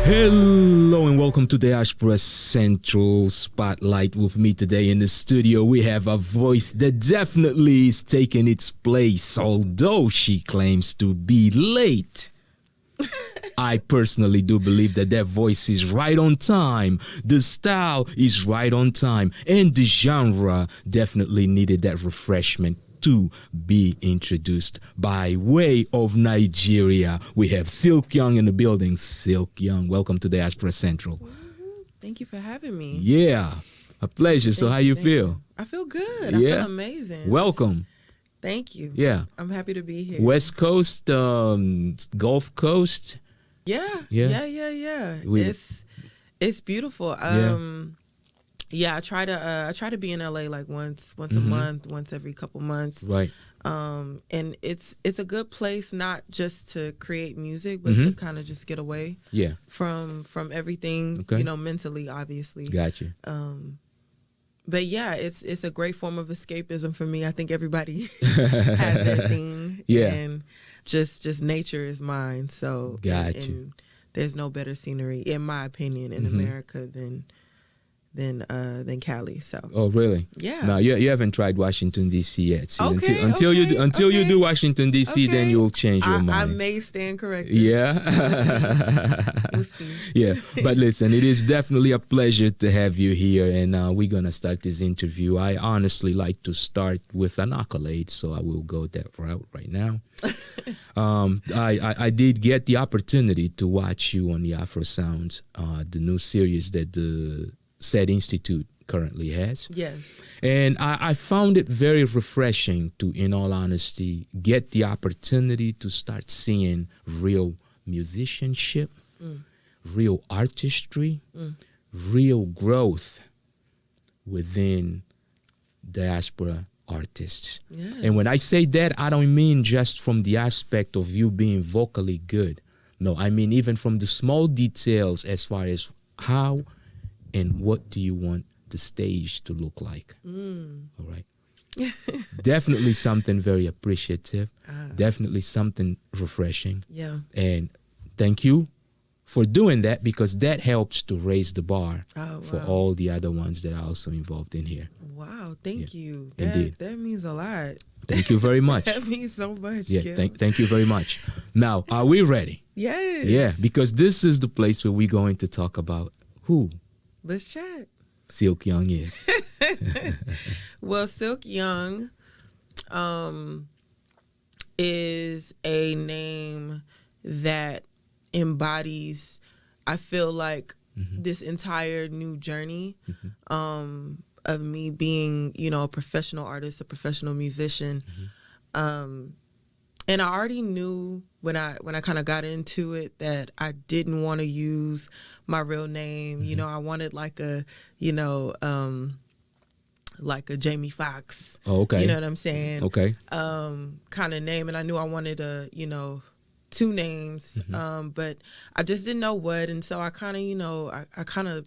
Hello and welcome to Diaspora Central Spotlight. With me today in the studio, we have a voice that definitely is taking its place, although she claims to be late. I personally do believe that voice is right on time, the style is right on time, and the genre definitely needed that refreshment to be introduced. By way of Nigeria, we have Silk Young in the building. Silk Young, welcome to Diaspora Central. Thank you for having me. Yeah, a pleasure. So how you feel? I feel good. Yeah? I feel amazing. Welcome. Thank you. Yeah. I'm happy to be here. West Coast, Gulf Coast. Yeah. It's beautiful. I try to be in LA like once a month, once every couple months. Right. And it's a good place not just to create music, but to kind of just get away. Yeah. From everything, Okay. Mentally, obviously. Got you. But yeah, it's a great form of escapism for me. I think everybody has their thing. Yeah. And just nature is mine. So Got you. And there's no better scenery, in my opinion, in America than Cali. So. Oh, really? Yeah. No, you haven't tried Washington D.C. yet. See, Okay, until you do Washington D.C., Okay. then you'll change your mind. I may stand corrected. Yeah. We'll see. Yeah. But listen, it is definitely a pleasure to have you here, and we're gonna start this interview. I honestly like to start with an accolade, so I will go that route right now. I did get the opportunity to watch you on the Afro-Sound, the new series that the said institute currently has. Yes. And I found it very refreshing to, in all honesty, get the opportunity to start seeing real musicianship, real artistry, real growth within diaspora artists. Yes. And when I say that, I don't mean just from the aspect of you being vocally good. No, I mean even from the small details as far as how and what do you want the stage to look like. All right. Definitely something very appreciative. Definitely something refreshing. Yeah. And thank you for doing that, because that helps to raise the bar for all the other ones that are also involved in here. Wow. Thank you. Indeed. That means a lot. Thank you very much. That means so much. Yeah, Gil. thank you very much. Now, are we ready? Yes. Yeah, because this is the place where we're going to talk about who Let's chat. Silk Young is. Well, Silk Young is a name that embodies, I feel like, this entire new journey of me being, a professional artist, a professional musician. And I already knew when I kind of got into it that I didn't want to use my real name. I wanted like a Jamie Foxx. Oh, okay. You know what I'm saying? Okay. Kind of name. And I knew I wanted two names, but I just didn't know what. And so I kind of, I kind of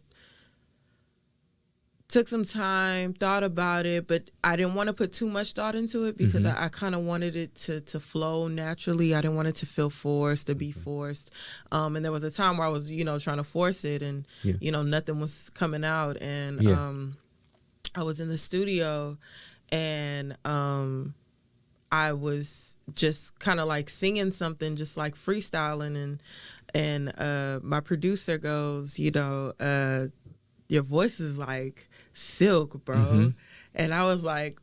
took some time, thought about it, but I didn't want to put too much thought into it because I kind of wanted it to flow naturally. I didn't want it to feel forced, to be forced. And there was a time where I was, trying to force it and, nothing was coming out. And I was in the studio and I was just kind of like singing something, just like freestyling. And my producer goes, your voice is like silk, bro. And I was like,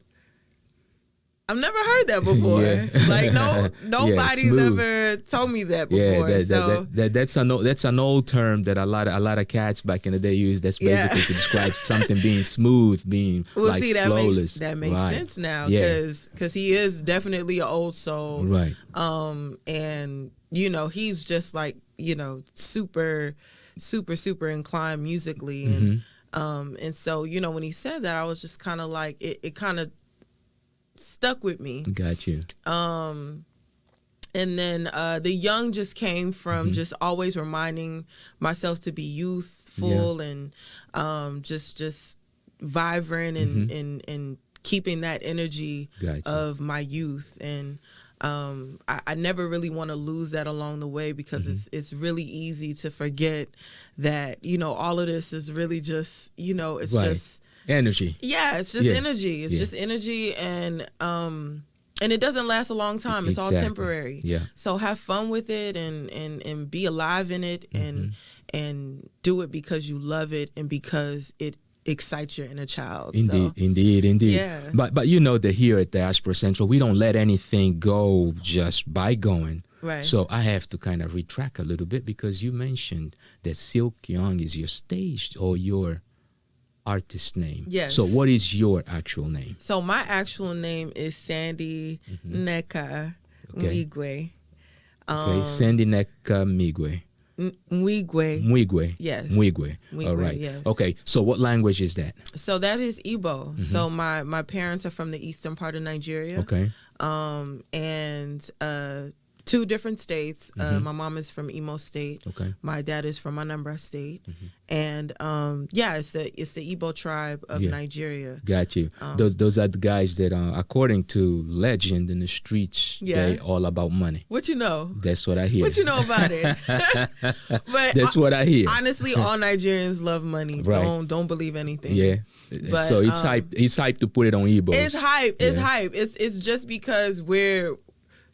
I've never heard that before. Like nobody's ever told me that before. That's an old term that a lot of cats back in the day used. That's basically to describe something being smooth, being like flawless. That makes sense now because he is definitely an old soul, right? And he's just like super inclined musically, and so when he said that, I was just kind of like it kind of stuck with me. Got you. And then the young just came from just always reminding myself to be youthful and just vibrant and keeping that energy of my youth. And I never really want to lose that along the way, because it's really easy to forget that, all of this is really just, it's just energy. Yeah, it's just energy. It's just energy, and it doesn't last a long time. It's all temporary. Yeah. So have fun with it, and be alive in it, and do it because you love it and because it excites your inner child. Indeed. Yeah. But that here at Diaspora Central, we don't let anything go just by going. Right. So I have to kind of retract a little bit, because you mentioned that Silk Young is your stage or your artist name. Yes. So what is your actual name? So my actual name is Sandy Neka Mwigwe. Sandy Neka Migwe. Mwigwe. Yes. Mwigwe. All right. Yes. Okay. So what language is that? So that is Igbo. So my parents are from the eastern part of Nigeria. Okay. And 2 different states. My mom is from Imo State. Okay. My dad is from Anambra State. And it's the Igbo tribe of Nigeria. Got you. Those are the guys that, according to legend in the streets, they all about money. What you know? That's what I hear. What you know about it? But that's what I hear. Honestly, all Nigerians love money. Right. Don't believe anything. Yeah. But, so it's hype. It's hype to put it on Igbo. It's hype. It's hype. It's just because we're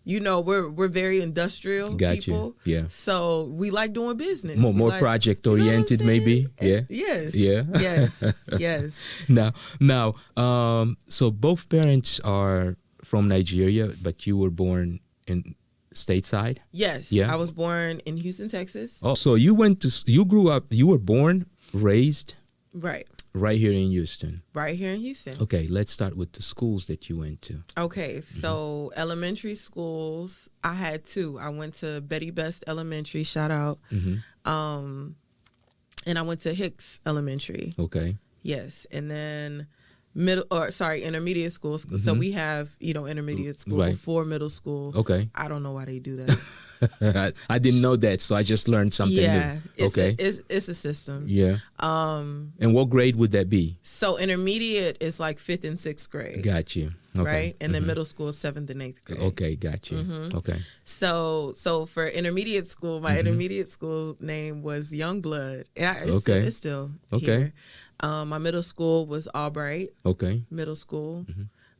very industrial people. Yeah. So we like doing business. More project oriented, maybe. Yeah. Yes. Yeah. Yes. Now, so both parents are from Nigeria, but you were born in stateside? Yes. Yeah. I was born in Houston, Texas. Oh, so you grew up, you were born, raised right here in Houston. Right here in Houston. Okay, let's start with the schools that you went to. Okay, so elementary schools, I had 2. I went to Betty Best Elementary, shout out. And I went to Hicks Elementary. Okay. Yes, and then intermediate school. So we have, intermediate school before middle school. Okay. I don't know why they do that. I didn't know that, so I just learned something new. It's a system. Yeah. And what grade would that be? So intermediate is like 5th and 6th grade. Got you. Okay. Right, and then middle school is 7th and 8th grade. Okay, got you. Okay. So for intermediate school, my intermediate school name was Youngblood. It's still here. My middle school was Albright. Okay. Middle school.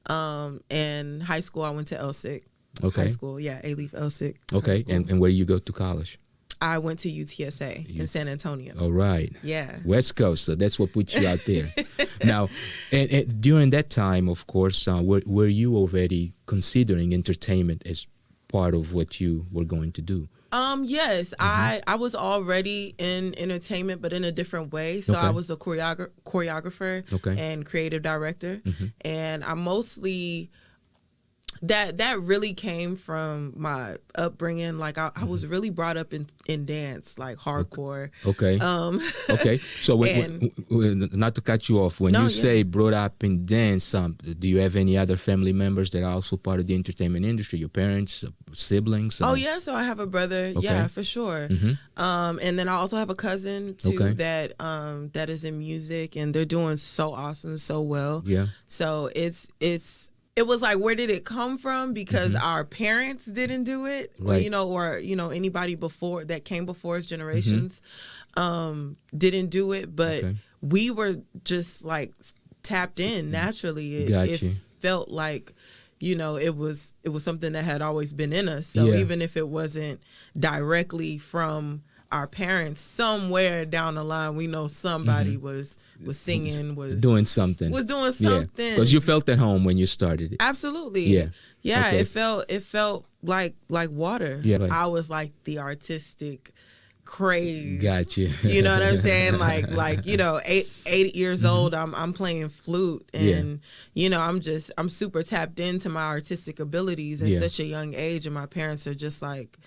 And high school I went to Elsick. Okay. High school, A-Leaf Elsick. Okay, and where you go to college? I went to UTSA in San Antonio. All right. Yeah. West Coast, so that's what put you out there. Now, and during that time, of course, were you already considering entertainment as part of what you were going to do? Yes, I was already in entertainment, but in a different way. So I was a choreographer and creative director, and I mostly that really came from my upbringing. Like I was really brought up in dance, like hardcore. Okay. Okay. So when, not to cut you off, when you say brought up in dance, do you have any other family members that are also part of the entertainment industry? Your parents, siblings? Oh yeah. So I have a brother. Okay. Yeah, for sure. And then I also have a cousin too that is in music, and they're doing so awesome, so well. Yeah. So it was like, where did it come from? Because our parents didn't do it, right. or anybody before that came before us, generations, didn't do it. But we were just like tapped in naturally. It felt like, it was something that had always been in us. So even if it wasn't directly from our parents, somewhere down the line, we know somebody was singing, was doing something. Because you felt at home when you started it. Absolutely. Yeah. Okay. It felt like water. Yeah. Right. I was like the artistic craze. Gotcha. You know what I'm saying? Like 8 years old, I'm playing flute, and I'm super tapped into my artistic abilities at such a young age, and my parents are just like,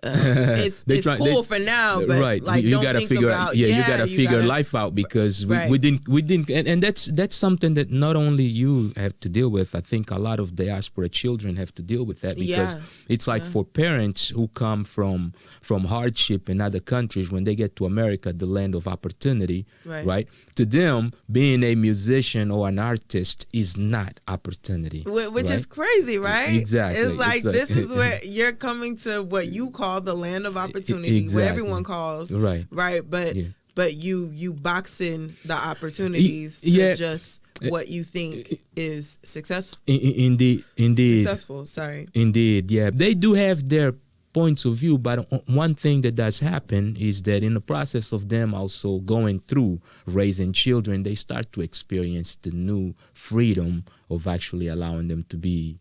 it's cool for now, but right. like you don't gotta think figure about you gotta figure life out, because we didn't and that's something that not only you have to deal with. I think a lot of diaspora children have to deal with that, because it's like for parents who come from hardship in other countries, when they get to America, the land of opportunity, right? To them, being a musician or an artist is not opportunity, which is crazy, right? Exactly. It's like this is where you're coming to what you call the land of opportunity, where everyone calls, right? But you boxing the opportunities to just what you think is successful. Indeed. Successful. Sorry. Indeed. Yeah, they do have their points of view, but one thing that does happen is that in the process of them also going through raising children, they start to experience the new freedom of actually allowing them to be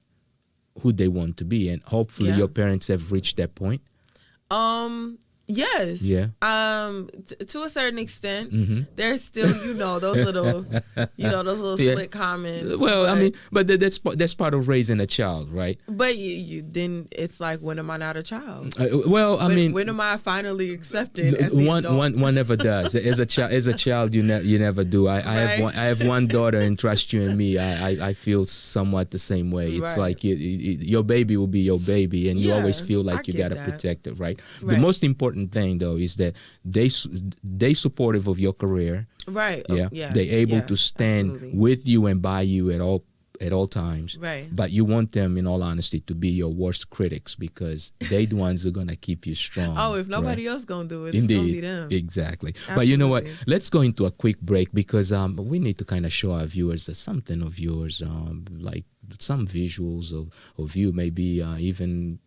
who they want to be, and hopefully your parents have reached that point. Yes. Yeah. To a certain extent, there's still, those little, slick comments. Well, I mean, but that's part of raising a child, right? But you then it's like, when am I not a child? When am I finally accepted as the adult? One never does. As a child, you never do. I have one daughter, and trust you and me, I feel somewhat the same way. It's like your baby will be your baby, and you always feel like you gotta protect it, right? The most important thing though is that they supportive of your career, right? They able to stand with you and by you at all times, right? But you want them, in all honesty, to be your worst critics, because they the ones who are gonna keep you strong. If nobody else gonna do it, it's gonna be them. Exactly. Absolutely. But you know what, let's go into a quick break, because we need to kind of show our viewers something of yours, like some visuals of you, maybe even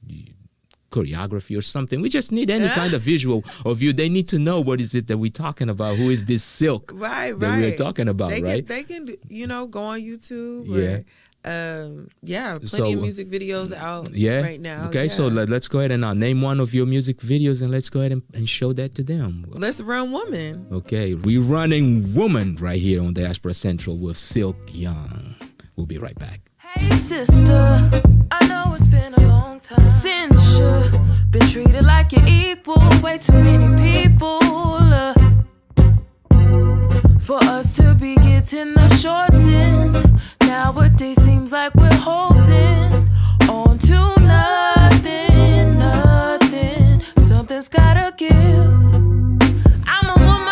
choreography or something. We just need any kind of visual of you. They need to know what is it that we're talking about. Who is this Silk that we're talking about, right? They can go on YouTube. Plenty of music videos out right now. Okay, so let's go ahead and name one of your music videos, and let's go ahead and show that to them. Let's run Woman. Okay, we're running Woman right here on Diaspora Central with Silk Young. We'll be right back. Hey sister, I know it's been a long time since you've been treated like you're equal. Way too many people for us to be getting the short end. Nowadays seems like we're holding on to nothing. Something's gotta give. I'm a woman.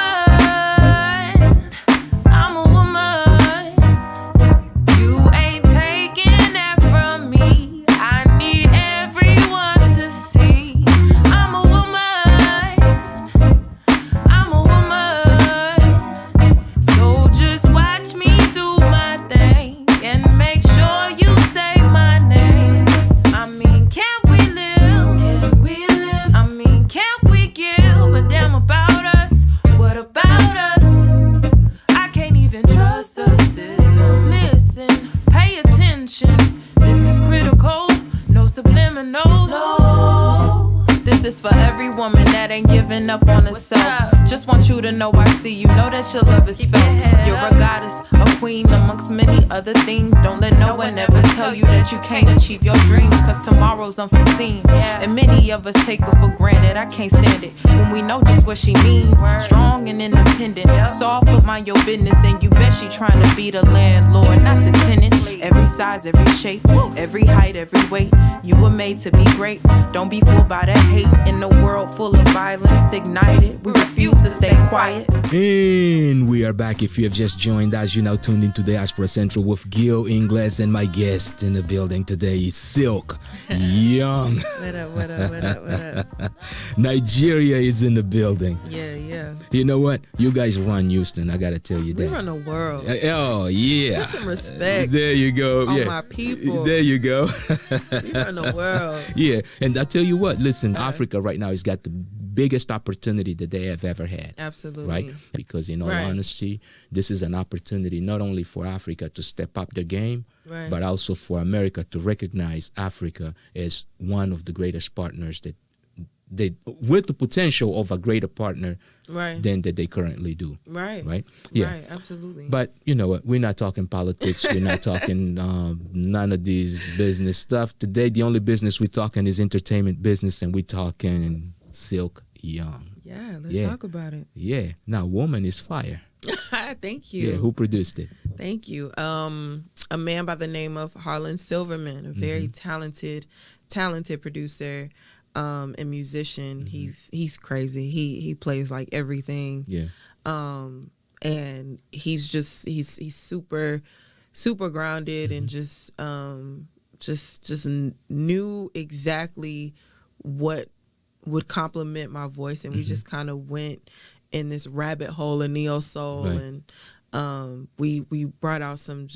This is for every woman that ain't giving up on herself. Just want you to know I see you. Know that your love is felt. You're a goddess, a queen amongst many other things. Don't let no one ever tell you that you can't achieve your dreams, cause tomorrow's unforeseen. And many of us take her for granted. I can't stand it when we know just what she means. Strong and independent, soft but mind your business. And you bet she trying to be the landlord, not the tenant. Every size, every shape, every height, every weight. You were made to be great. Don't be fooled by that hate. In a world full of violence ignited, we refuse to stay quiet. And we are back. If you have just joined us, you're now tuned into Diaspora Central with Gil Ingles, and my guest in the building today is Silk Young. What up? Nigeria is in the building. Yeah. You know what? You guys run Houston. I gotta tell you that. We run the world. Oh yeah. Put some respect. There you go. On my people. There you go. We run the world. Yeah, and I tell you what. Listen, Africa right now has got the biggest opportunity that they have ever had. Absolutely. Right? Because in all honesty, this is an opportunity not only for Africa to step up their game, but also for America to recognize Africa as one of the greatest partners that with the potential of a greater partner right. than that they currently do. Right. Right. Yeah. Right. Absolutely. But you know what? We're not talking politics. We're not talking none of these business stuff today. The only business we're talking is entertainment business, and we're talking Silk Young. Yeah. Let's talk about it. Yeah. Now, Woman is Fire. Thank you. Yeah. Who produced it? Thank you. A man by the name of Harlan Silverman, a very talented producer and musician. He's crazy. He plays like everything. Yeah. And he's super grounded and just knew exactly what would complement my voice, and we just kind of went in this rabbit hole of neo soul, and we brought out some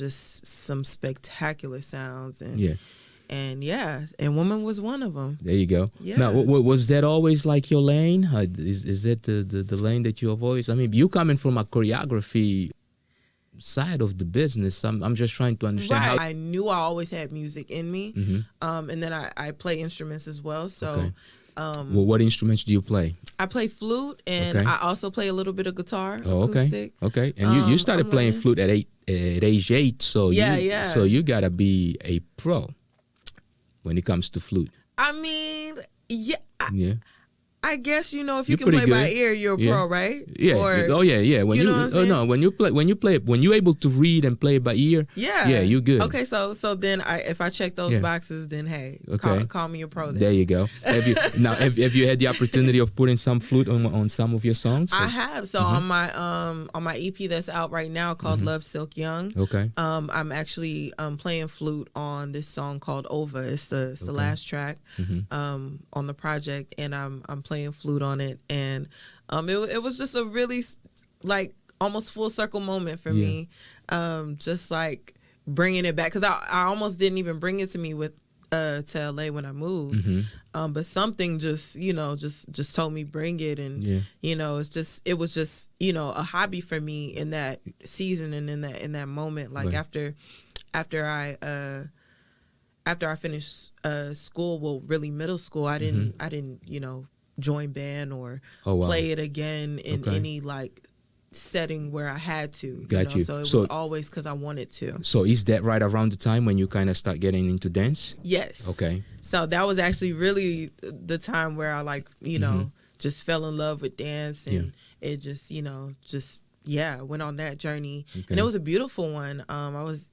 spectacular sounds, and Woman was one of them. There you go. Yeah. Now, was that always like your lane? Is that the lane that you have always? I mean, you coming from a choreography side of the business. I'm just trying to understand how. I knew I always had music in me, and then I play instruments as well. So. Okay. Well, what instruments do you play? I play flute, and I also play a little bit of guitar. Oh, acoustic. Okay. And you started playing flute at age 8, so so you gotta be a pro when it comes to flute. I mean, yeah. I guess, if You're you can play good. by ear, you're a pro, right? Yeah. Yeah. When when you're able to read and play by ear, yeah, you're good. Okay, so then if I check those boxes, then hey, call me a pro. Then. There you go. Have you had the opportunity of putting some flute on some of your songs? I have. So on my EP that's out right now called Love Silk Young. Okay. I'm actually playing flute on this song called Over. It's the last track on the project, and I'm playing flute on it, and it was just a really like almost full circle moment for me, just like bringing it back, because I almost didn't even bring it to me with to LA when I moved, but something just told me bring it, and it was just a hobby for me in that season and in that moment, like after I finished school, well, really middle school, I didn't join band or play it again in any like setting where I had to. So it was always because I wanted to. So is that right around the time when you kind of start getting into dance? Yes. Okay. So that was actually really the time where I just fell in love with dance, and it just went on that journey, and it was a beautiful one. I was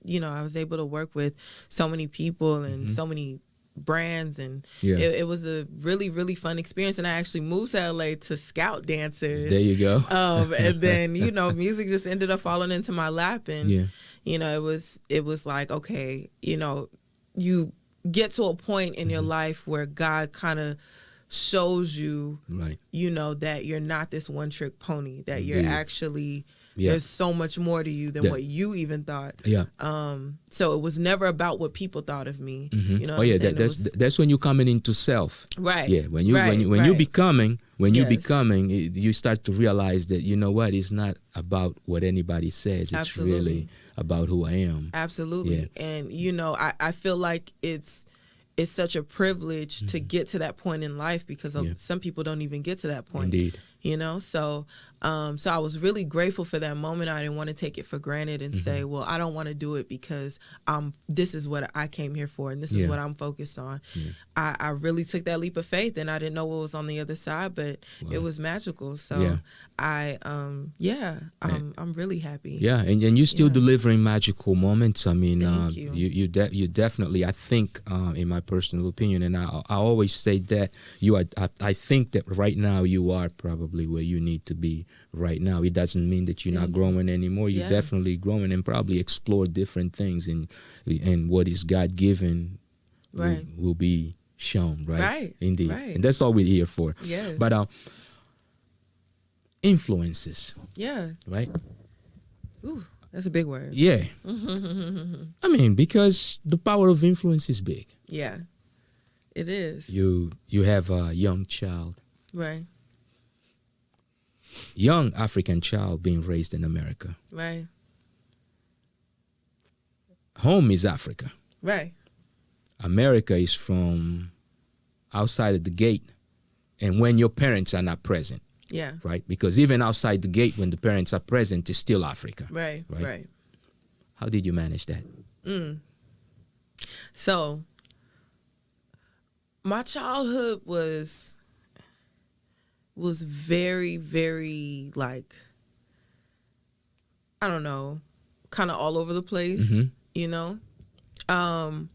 able to work with so many people and so many brands, and it was a really, really fun experience. And I actually moved to LA to scout dancers. There you go. And then music just ended up falling into my lap, and it was like, okay, you get to a point in your life where God kind of shows you, that you're not this one trick pony, that you're actually there's so much more to you than what you even thought. So it was never about what people thought of me. That's when you're coming into self. Right. Yeah. When you're becoming, you start to realize that it's not about what anybody says. It's really about who I am. Absolutely. Yeah. And I feel like it's such a privilege to get to that point in life, because some people don't even get to that point. Indeed. So I was really grateful for that moment. I didn't want to take it for granted and say, well, I don't want to do it because this is what I came here for, and this is what I'm focused on. I really took that leap of faith, and I didn't know what was on the other side, but it was magical. So I'm really happy. Yeah, and you're still delivering magical moments. I mean, Thank you. You definitely, I think, in my personal opinion, and I always say that I think that right now you are probably where you need to be right now. It doesn't mean that you're not growing anymore. You're definitely growing, and probably explore different things, and what is God given will be shown. Right. Indeed. And that's all we're here for. Yes. But influences. Yeah. Right. Ooh, that's a big word. Yeah. I mean, because the power of influence is big. Yeah. It is. You have a young child. Right. Young African child being raised in America. Right. Home is Africa. Right. America is from outside of the gate and when your parents are not present. Yeah. Right? Because even outside the gate, when the parents are present, it's still Africa. Right. How did you manage that? So, my childhood was very, very, like, I don't know, kind of all over the place, you know? And,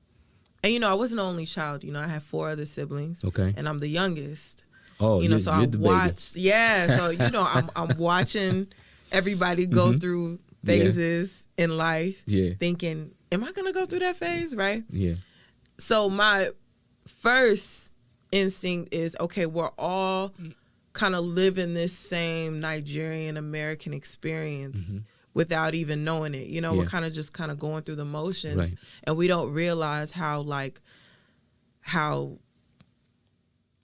you know, I wasn't the only child. You know, I had 4 other siblings. Okay. And I'm the youngest. Oh, you know, so I baby. watched. Yeah, so, you know, I'm watching everybody go through phases in life, thinking, am I going to go through that phase, right? Yeah. So my first instinct is, okay, we're all kind of living this same Nigerian American experience without even knowing it. You know, we're kind of going through the motions, and we don't realize how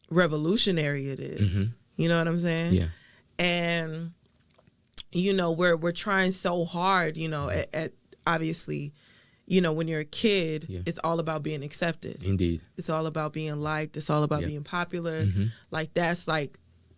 revolutionary it is. You know what I'm saying? Yeah. And you know, we're trying so hard, you know, at obviously, you know, when you're a kid, it's all about being accepted. Indeed. It's all about being liked. It's all about being popular.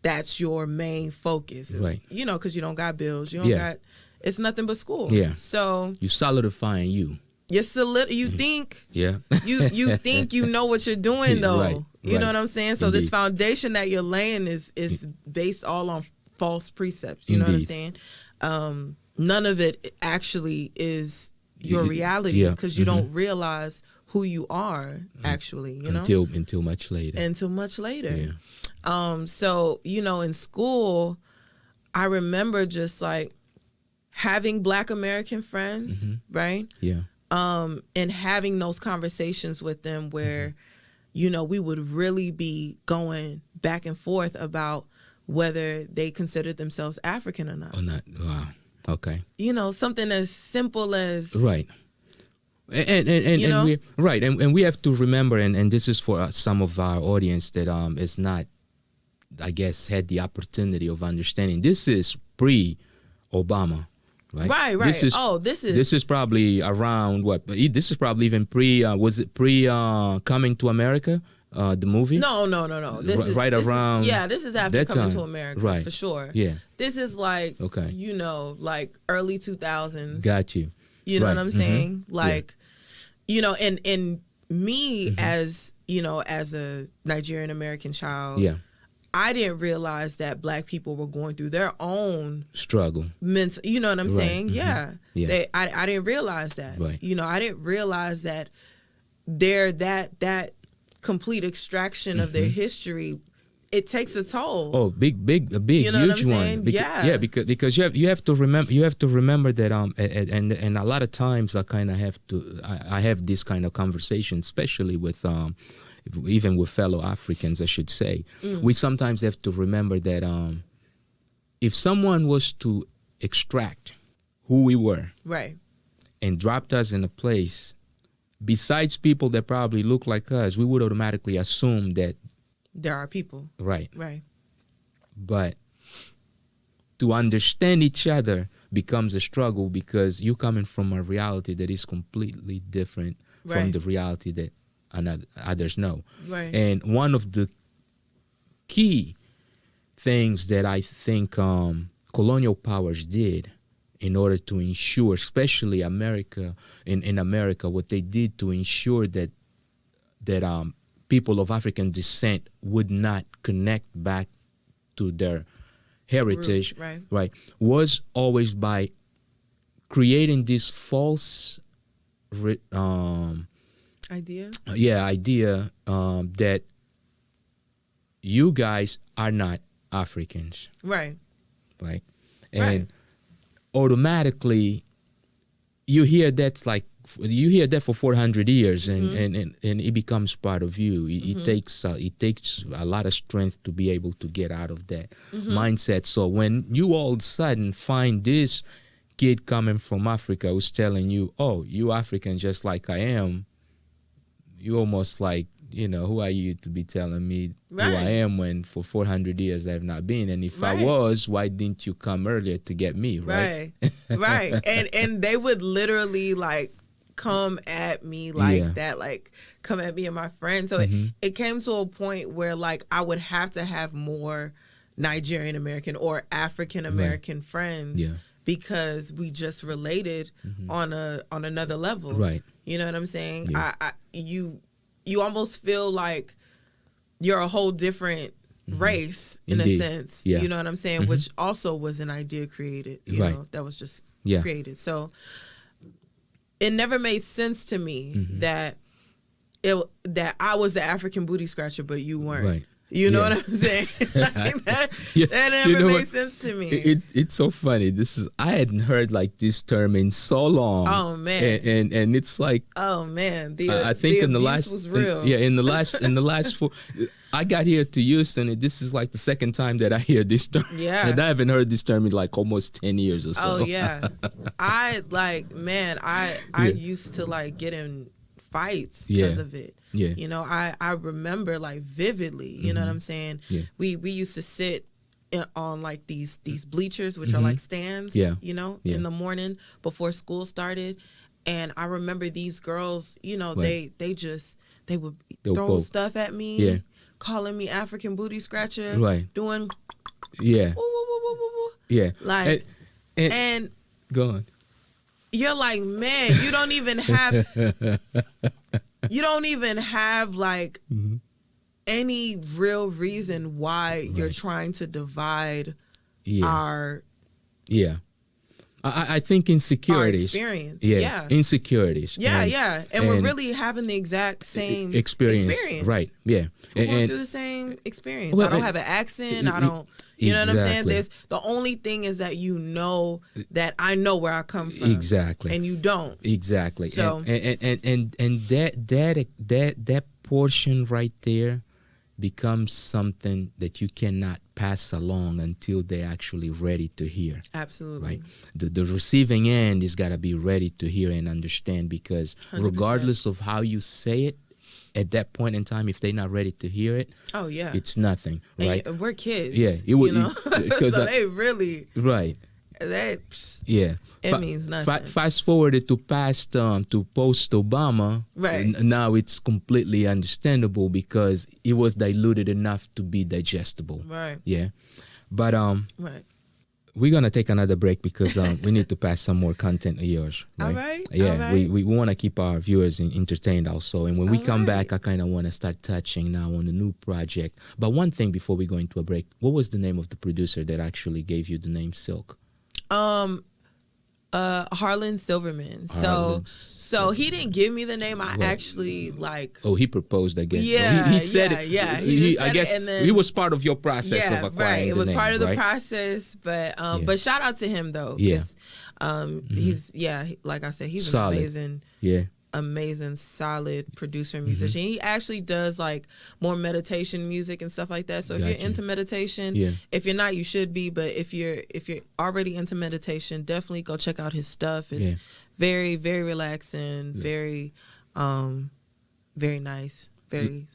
That's your main focus. Right. You know, because you don't got bills. You don't got, it's nothing but school. Yeah. So you solidifying you. You think. Yeah. you think you know what you're doing though. Right. You know what I'm saying? So Indeed. This foundation that you're laying is based all on false precepts. You know what I'm saying? None of it actually is your reality because you don't realize who you are actually, you know? Until much later. Yeah. So, you know, in school, I remember just like having Black American friends, right? Yeah. And having those conversations with them where, you know, we would really be going back and forth about whether they considered themselves African or not. Or not. Wow. Okay. You know, something as simple as right. And you know? And we have to remember, and this is for some of our audience that is not, I guess, had the opportunity of understanding. This is pre-Obama, right? Right. This is probably around what? This is probably even was it pre Coming to America? The movie? No. This is after Coming to America, right? For sure. Yeah. This is like, you know, like early 2000s. Got you. You know what I'm saying? Like, you know, and me as, you know, as a Nigerian American child, I didn't realize that Black people were going through their own struggle. Mental, you know what I'm saying? Yeah. I didn't realize that. Right. You know, I didn't realize that that complete extraction of their history, it takes a toll. Oh, big, you know huge one. Because you have to remember that and a lot of times I have this kind of conversation, especially with even with fellow Africans, I should say. We sometimes have to remember that if someone was to extract who we were, right, and dropped us in a place besides people that probably look like us, we would automatically assume that there are people. Right. Right. But to understand each other becomes a struggle because you're coming from a reality that is completely different from the reality that others know. Right. And one of the key things that I think colonial powers did in order to ensure, especially America, in America, what they did to ensure that people of African descent would not connect back to their heritage, roots, right, was always by creating this false idea. Idea that you guys are not Africans, right, and automatically you hear that for 400 years and it becomes part of you. It takes a lot of strength to be able to get out of that mindset. So when you all of a sudden find this kid coming from Africa who's telling you, oh, you African just like I am, you almost like, you know, who are you to be telling me who I am when for 400 years I have not been? And if I was, why didn't you come earlier to get me, right? Right. And they would literally like come at me like that, like come at me and my friends. So it came to a point where like I would have to have more Nigerian American or African American friends because we just related on another level. Right. You know what I'm saying? Yeah. You almost feel like you're a whole different race in a sense. Yeah. You know what I'm saying? Which also was an idea created, you know, that was just created. So it never made sense to me that I was the African booty scratcher, but you weren't. Right. You know what I'm saying? Like that never made sense to me. It's so funny. I hadn't heard like this term in so long. Oh man! And it's like, oh man, I think in the last was real. in the last 4. I got here to Houston, and this is like the second time that I hear this term. Yeah, and I haven't heard this term in like almost 10 years or so. Oh yeah, I used to like get in fights because of it. Yeah. You know, I remember like vividly, you know what I'm saying? Yeah. We used to sit on like these bleachers, which are like stands, you know, in the morning before school started. And I remember these girls, you know, they would throw stuff at me, calling me African booty scratcher, doing woo, woo, woo, woo, woo. Like and go on. You're like, man, you don't even have like any real reason why you're trying to divide our I think insecurities. Our experience. Insecurities. And we're really having the exact same experience. Right. Yeah. We're going through the same experience. Well, I don't have an accent. I don't. You know what I'm saying? The only thing is that you know that I know where I come from. Exactly. And you don't. Exactly. So and that portion right there becomes something that you cannot pass along until they're actually ready to hear. Absolutely. Right. The receiving end is gotta be ready to hear and understand, because 100%. Regardless of how you say it, at that point in time, if they're not ready to hear it, it's nothing, right? And we're kids. Yeah, it would, you know? So they really it means nothing. Fast forwarded to post Obama, right? Now it's completely understandable because it was diluted enough to be digestible, right? Yeah, but right. We're gonna take another break because we need to pass some more content of yours. Right? All right. Yeah, all right. we want to keep our viewers entertained also. And when we come back, I kind of want to start touching now on the new project. But one thing before we go into a break, what was the name of the producer that actually gave you the name Silk? Harlan Silverman. So he didn't give me the name. I actually like. Oh, he proposed again. Yeah, he said it. Yeah, I guess he was part of your process of acquiring right. It was the part name, of the process, but shout out to him though. He's like I said, he's solid. An amazing, solid producer and musician. He actually does like more meditation music and stuff like that. So if you're into meditation, if you're not, you should be. But if you're already into meditation, definitely go check out his stuff. It's very, very relaxing, very, very nice, very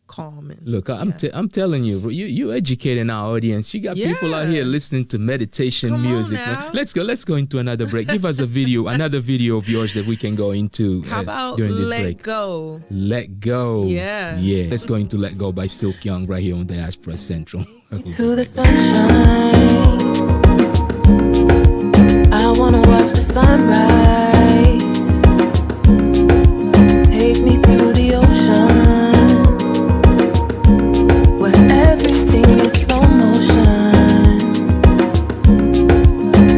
calm. And, look, I'm telling you, you educating our audience. You got people out here listening to meditation music. Let's go into another break. Give us another video of yours that we can go into. How about during this Let break. Go? Let Go. Yeah. Let's go into Let Go by Silk Young right here on Diaspora Central. To the sunshine, I wanna watch the sunrise. Take me to the ocean. Everything is slow motion.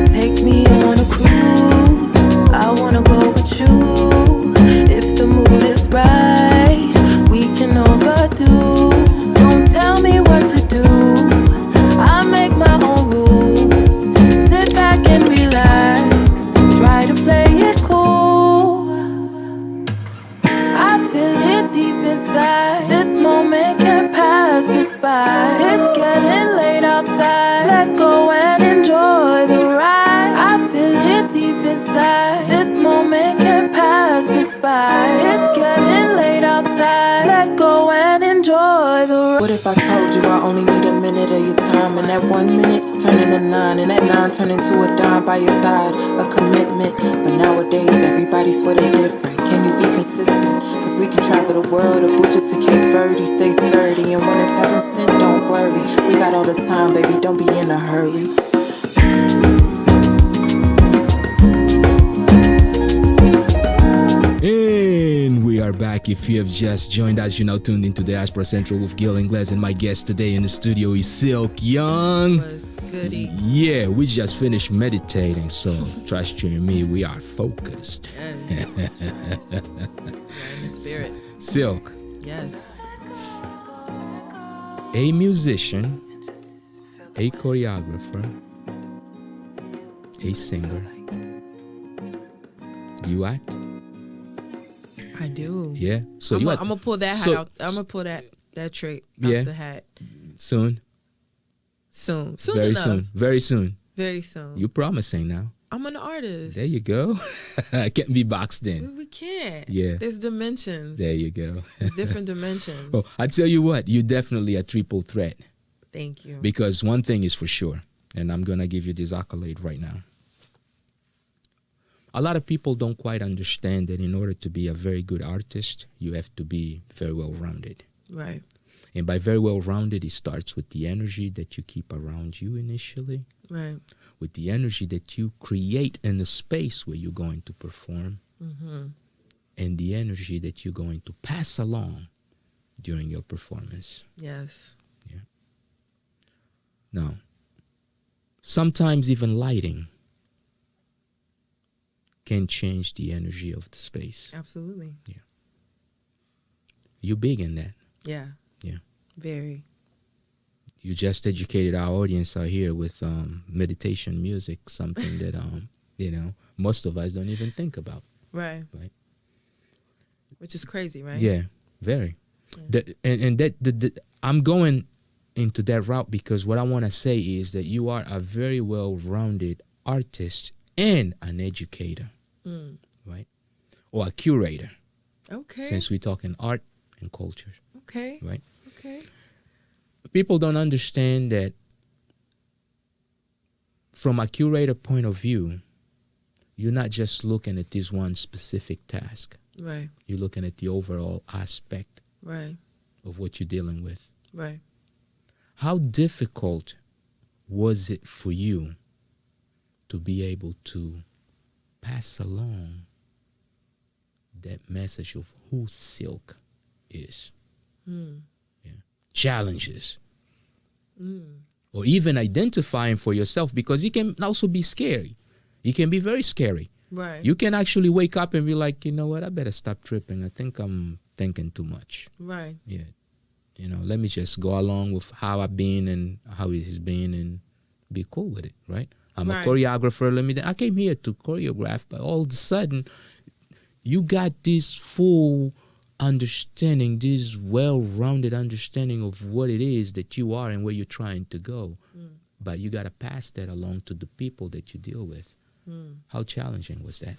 Take me on a cruise. I wanna go with you. If the mood is right, we can overdo. Don't tell me what to do. I make my own rules. Sit back and relax. Try to play it cool. I feel it deep inside. This moment can't pass us by. It's getting late outside. Let go and enjoy the ride. I feel it deep inside. This moment can't pass us by. It's getting late outside. Let go and enjoy the What if I told you I only need a minute of your time, and that 1 minute turn into 9, and that 9 turn into a dime by your side, a commitment. But nowadays everybody swear they different. Can you be consistent? Cause we can travel the world, or just to Cape Verde, stay sturdy. And when it's heaven sent, don't worry, we got all the time, baby, don't be in a hurry. And we are back. If you have just joined us, you're now tuned into Diaspora Central with Gil Ingles, and my guest today in the studio is Silk Young. Goody. Yeah, we just finished meditating, so trust you and me, we are focused. Yes. In the spirit. Silk, Yes. a musician, a choreographer, a singer. You act? I do. Yeah. So I'm you gonna pull that hat out. I'm gonna pull that trait out the hat soon. Soon Very enough. soon. Very soon. Very soon. You're promising now. I'm an artist. There you go. I can't be boxed in. We can't. Yeah. There's dimensions. There you go. There's different dimensions. Oh, I tell you what, you're definitely a triple threat. Thank you. Because one thing is for sure, and I'm gonna give you this accolade right now. A lot of people don't quite understand that in order to be a very good artist, you have to be very well-rounded. Right. And by very well-rounded, it starts with the energy that you keep around you initially, Right. with the energy that you create in the space where you're going to perform, and the energy that you're going to pass along during your performance. Yes. Now, sometimes even lighting can change the energy of the space. Absolutely. You're big in that. Yeah. Yeah. Very. You just educated our audience out here with meditation music, something that most of us don't even think about. Right. Right. Which is crazy, right? Yeah, very. Yeah. I'm going into that route because what I want to say is that you are a very well-rounded artist and an educator, right? Or a curator, Okay. since we're talking art and culture, Okay. right? Okay. People don't understand that from a curator point of view, you're not just looking at this one specific task. Right. You're looking at the overall aspect Right. of what you're dealing with. Right. How difficult was it for you to be able to pass along that message of who Silk is? Challenges. Or even identifying for yourself, because it can also be scary. It can be very scary. Right. You can actually wake up and be like, you know what, I better stop tripping. I think I'm thinking too much. Right. Yeah. Let me just go along with how I've been and how it has been and be cool with it, right? I'm a choreographer. I came here to choreograph, but all of a sudden, you got this full understanding, this well-rounded understanding of what it is that you are and where you're trying to go. But you got to pass that along to the people that you deal with. How challenging was that?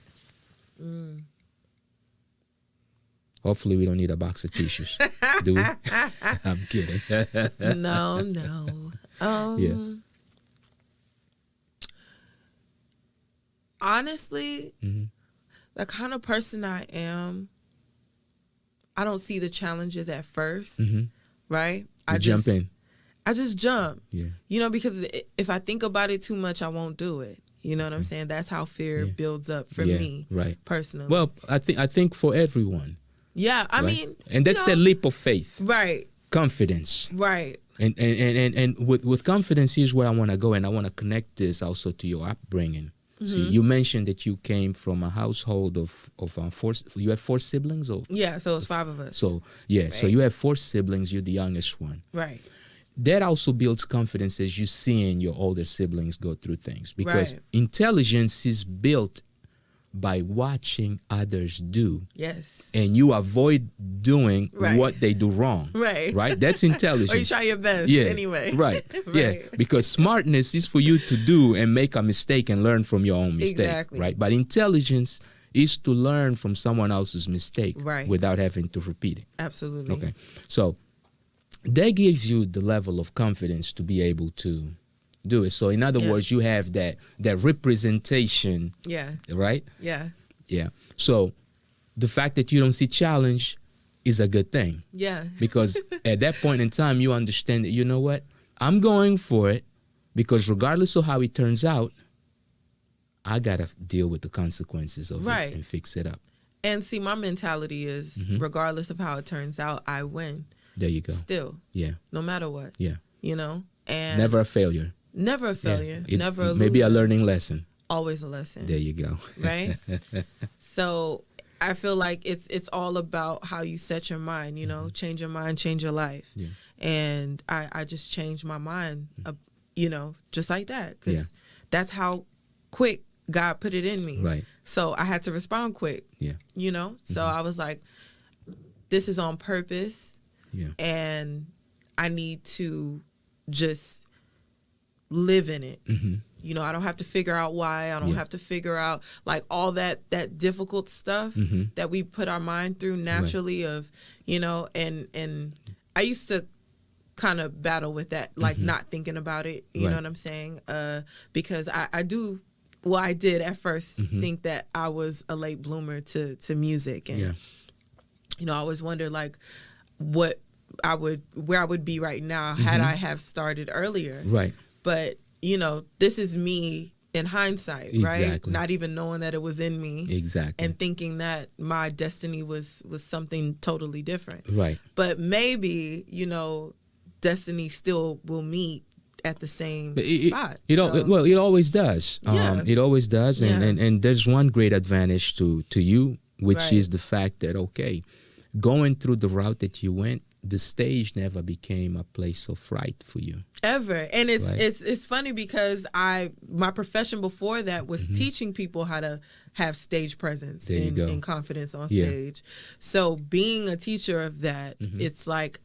Hopefully we don't need a box of tissues, do we? I'm kidding. No. Yeah. Honestly, the kind of person I am, I don't see the challenges at first, right? I jump in. I just jump. Yeah. Because if I think about it too much, I won't do it. You know what I'm saying? That's how fear builds up for me, right? Personally. Well, I think for everyone. Yeah, I right? mean, and that's the leap of faith, right? Confidence, right? And with confidence, here's where I want to go, and I want to connect this also to your upbringing. See, you mentioned that you came from a household of four. You have 4 siblings, or so it's 5 of us. So so you have 4 siblings. You're the youngest one, right? That also builds confidence as you seeing your older siblings go through things, because intelligence is built by watching others do. Yes. And you avoid doing what they do wrong. Right? That's intelligence. Or you try your best anyway. Right. Yeah. Because smartness is for you to do and make a mistake and learn from your own mistake. Exactly. Right? But intelligence is to learn from someone else's mistake without having to repeat it. Absolutely. Okay. So that gives you the level of confidence to be able to do it. So in other words, you have that representation. Yeah. Right? Yeah. Yeah. So the fact that you don't see challenge is a good thing. Yeah. Because at that point in time, you understand that, you know what? I'm going for it because regardless of how it turns out, I got to deal with the consequences of it and fix it up. And see, my mentality is regardless of how it turns out, I win. There you go. Still. Yeah. No matter what. Yeah. You know? And never a failure. Never a failure. Never a loser. Maybe a learning lesson. Always a lesson. There you go. Right? So I feel like it's all about how you set your mind, you know, change your mind, change your life. Yeah. And I just changed my mind, you know, just like that. Because that's how quick God put it in me. Right. So I had to respond quick. Yeah. You know? So I was like, this is on purpose. Yeah. And I need to just live in it. You know, I don't have to figure out why. I don't have to figure out like all that difficult stuff that we put our mind through naturally of, you know, and I used to kind of battle with that, like not thinking about it, you know what I'm saying? Because I did at first think that I was a late bloomer to music. And, you know, I always wondered like where I would be right now had I have started earlier. Right. But, you know, this is me in hindsight, right? Not even knowing that it was in me. Exactly. And thinking that my destiny was something totally different. Right. But maybe, you know, destiny still will meet at the same spot. It always does. It always does. And there's one great advantage to you, which is the fact that, okay, going through the route that you went, the stage never became a place of fright for you. Ever. And it's funny because my profession before that was teaching people how to have stage presence and confidence on stage. So being a teacher of that, it's like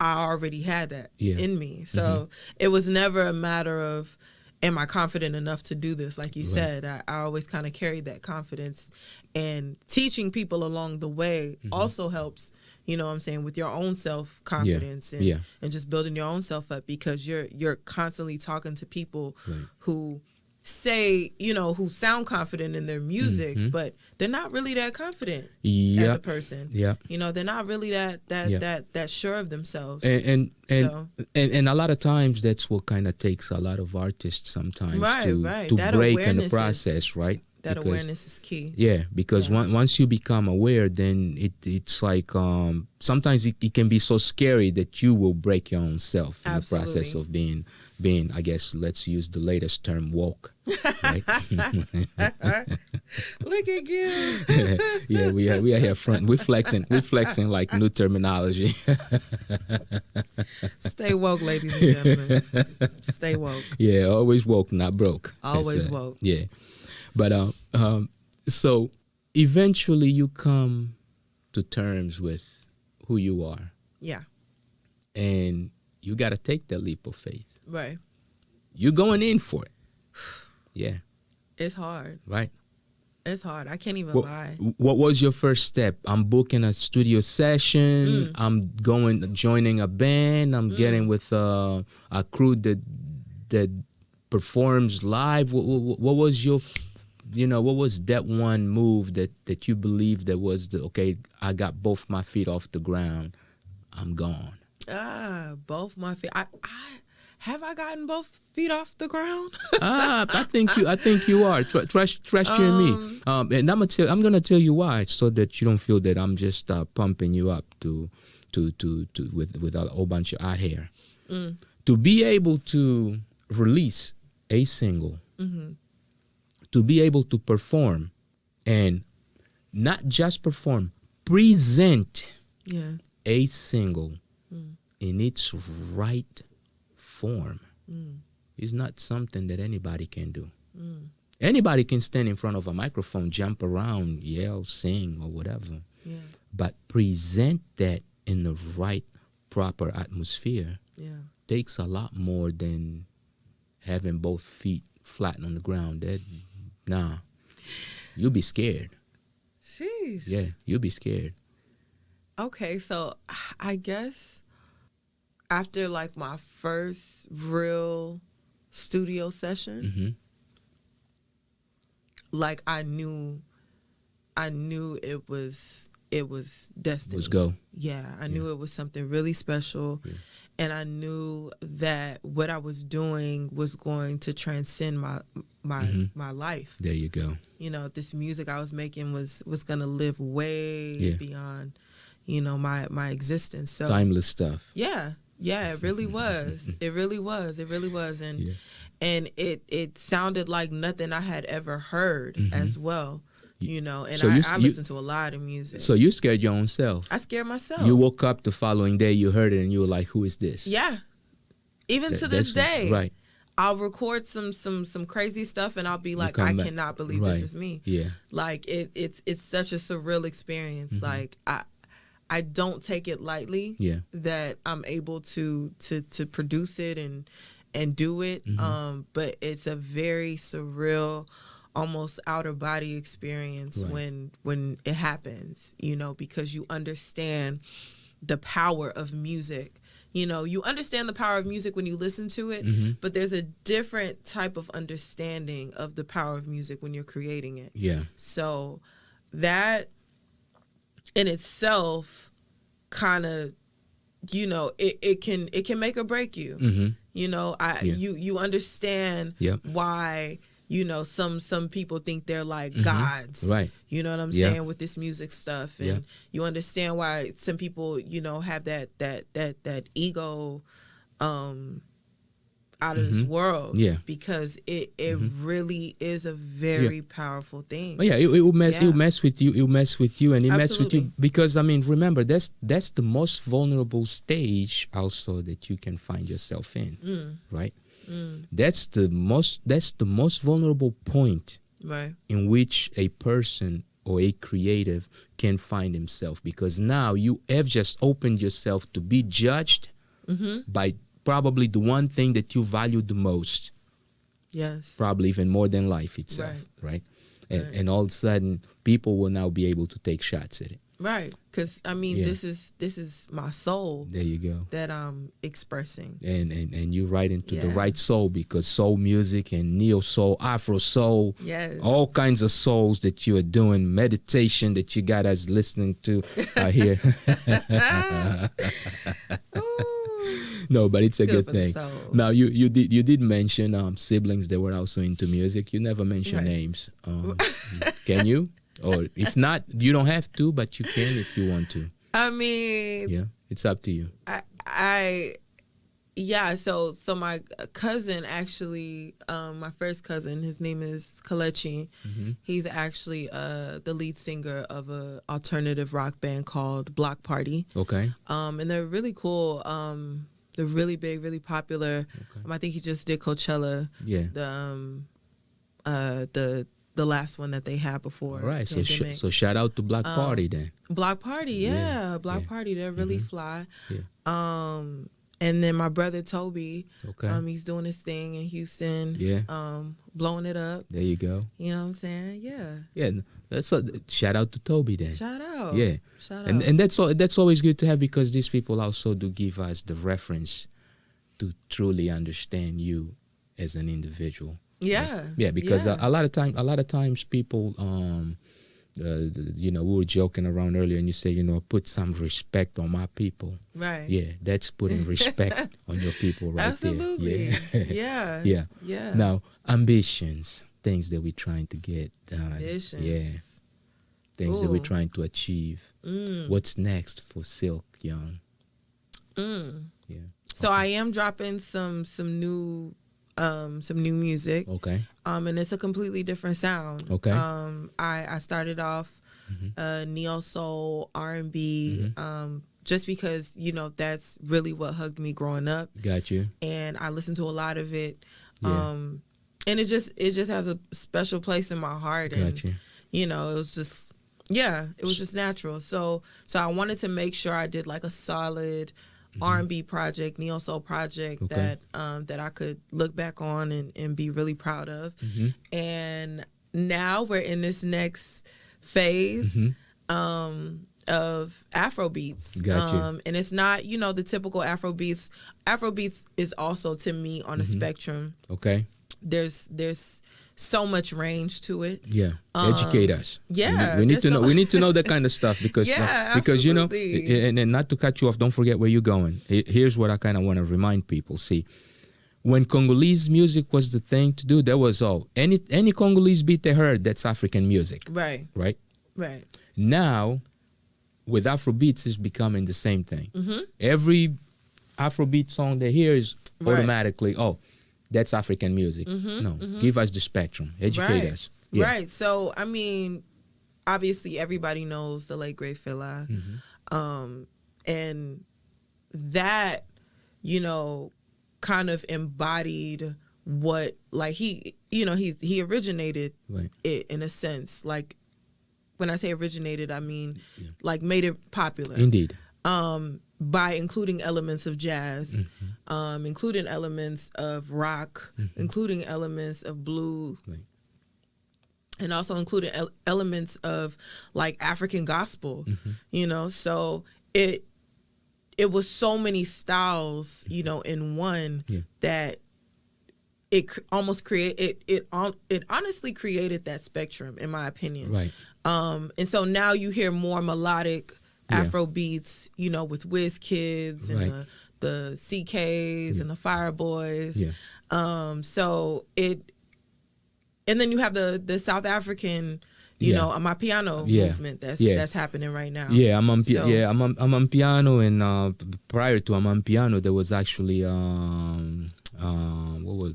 I already had that in me. So it was never a matter of, am I confident enough to do this? Like you said, I always kind of carried that confidence, and teaching people along the way also helps, you know what I'm saying, with your own self-confidence and just building your own self up, because you're constantly talking to people who say, you know, who sound confident in their music, but they're not really that confident as a person. Yeah. You know, they're not really that sure of themselves. And a lot of times that's what kind of takes a lot of artists sometimes to break in the process, right? That awareness is key. Yeah, because once you become aware, then it's like sometimes it can be so scary that you will break your own self in the process of being, I guess, let's use the latest term, woke. Right? Look at Gil. Yeah, we are here front. We're flexing like new terminology. Stay woke, ladies and gentlemen. Stay woke. Yeah, always woke, not broke. Always woke. Yeah. But so eventually you come to terms with who you are. Yeah. And you got to take that leap of faith. Right. You're going in for it. Yeah. It's hard. Right. It's hard. I can't even lie. What was your first step? I'm booking a studio session. I'm joining a band. I'm getting with a crew that performs live. What was your... You know, what was that one move that you believed that was I got both my feet off the ground, I'm gone? Both my feet. Have I gotten both feet off the ground? I think you are. Trust you and me. And I'm gonna tell you why, so that you don't feel that I'm just pumping you up with a whole bunch of hot hair. To be able to release a single. To be able to perform, and not just perform, present a single in its right form is not something that anybody can do. Anybody can stand in front of a microphone, jump around, yell, sing, or whatever. Yeah. But present that in the right, proper atmosphere takes a lot more than having both feet flat on the ground. Nah, you'll be scared. Jeez. Yeah, you'll be scared. Okay, so I guess after like my first real studio session, like I knew it was destiny. Let's go. Yeah, I knew it was something really special. Yeah. And I knew that what I was doing was going to transcend my life. There you go. You know, this music I was making was going to live way beyond, you know, my existence. So timeless stuff. Yeah, it really was. It really was. And it sounded like nothing I had ever heard as well. You know, and so I listen to a lot of music. So you scared your own self. I scared myself. You woke up the following day, you heard it, and you were like, "Who is this?" Yeah. Even to this day, right? I'll record some crazy stuff, and I'll be like, "I cannot believe this is me." Yeah. Like it's such a surreal experience. Like I don't take it lightly. Yeah. That I'm able to produce it and do it. But it's a very surreal, almost outer body experience when it happens, you know, because you understand the power of music. You know, you understand the power of music when you listen to it, but there's a different type of understanding of the power of music when you're creating it. Yeah. So that in itself kind of, you know, it can make or break you. You know, you understand why, you know, some people think they're like gods, right? You know what I'm saying, with this music stuff, and you understand why some people, you know, have that ego out of this world, because it really is a very powerful thing. Oh, yeah, it will mess with you. It will mess with you, and it mess with you because, I mean, remember, that's the most vulnerable stage also that you can find yourself in, right? That's the most vulnerable point, right, in which a person or a creative can find himself, because now you have just opened yourself to be judged by probably the one thing that you value the most. Yes. Probably even more than life itself, right? And all of a sudden, people will now be able to take shots at it. Right, because I mean, this is my soul. There you go. That I'm expressing, and you right into the right soul, because soul music and neo soul, Afro-Soul, all kinds of souls that you are doing, meditation that you got us listening to here. No, but it's a good thing. Now you did mention siblings that were also into music. You never mention names. Can you? Or if not, you don't have to, but you can if you want to. I mean, it's up to you. So my cousin, actually, my first cousin, his name is Kalechi. He's actually the lead singer of a alternative rock band called Block Party. Okay. And they're really cool. They're really big, really popular. Okay. I think he just did Coachella. Yeah. The last one that they had before. All right, so shout out to Block Party then. Block Party, Block Party. They're really fly. Yeah. And then my brother Toby, he's doing his thing in Houston. Yeah. Blowing it up. There you go. You know what I'm saying? Yeah. Yeah. Shout out to Toby then. Shout out. Yeah. Shout out. And that's always good to have, because these people also do give us the reference to truly understand you as an individual. Yeah. Yeah, because a lot of times people you know, we were joking around earlier and you say, you know, put some respect on my people. Right. Yeah, that's putting respect on your people right Absolutely. there. Yeah. Yeah. Now, ambitions, things that we're trying to get done. Ambitions. Yeah. Things that we're trying to achieve. What's next for Silk Young? Yeah. So I am dropping some new music. Okay. And it's a completely different sound. Okay. I started off neo soul, R&B, just because, you know, that's really what hugged me growing up. Got you. And I listened to a lot of it. And it just has a special place in my heart. Got and you. You know, it was just just natural. So I wanted to make sure I did like a solid R&B project, neo soul project that I could look back on and be really proud of. And now we're in this next phase. of Afro beats. Gotcha. And it's not, the typical Afro beats. Afro beats is also, to me, on a spectrum. Okay. There's so much range to it. Yeah. Educate us. Yeah. We need to know. We need to know that kind of stuff because because and not to cut you off. Don't forget where you're going. Here's what I kind of want to remind people. See, when Congolese music was the thing to do, there was any Congolese beat they heard, that's African music. Right. Right. Right. Now, with Afrobeats, it's becoming the same thing. Mm-hmm. Every Afrobeat song they hear is automatically, that's African music. Mm-hmm. No, give us the spectrum. Educate us. Yeah. Right. So, I mean, obviously everybody knows the late great Fela. Mm-hmm. And that, kind of embodied what, like, he originated it in a sense. Like, when I say originated, I mean like made it popular. Indeed. By including elements of jazz, including elements of rock, including elements of blues, and also including elements of like African gospel. So it was so many styles, in one that it almost it honestly created that spectrum, in my opinion. Right. And so now you hear more melodic Afro beats, with Wiz Kids and the CKs and the Fireboys. So and then you have the South African, Amapiano movement that's happening right now. Yeah, I'm on piano, and prior to Amapiano, there was actually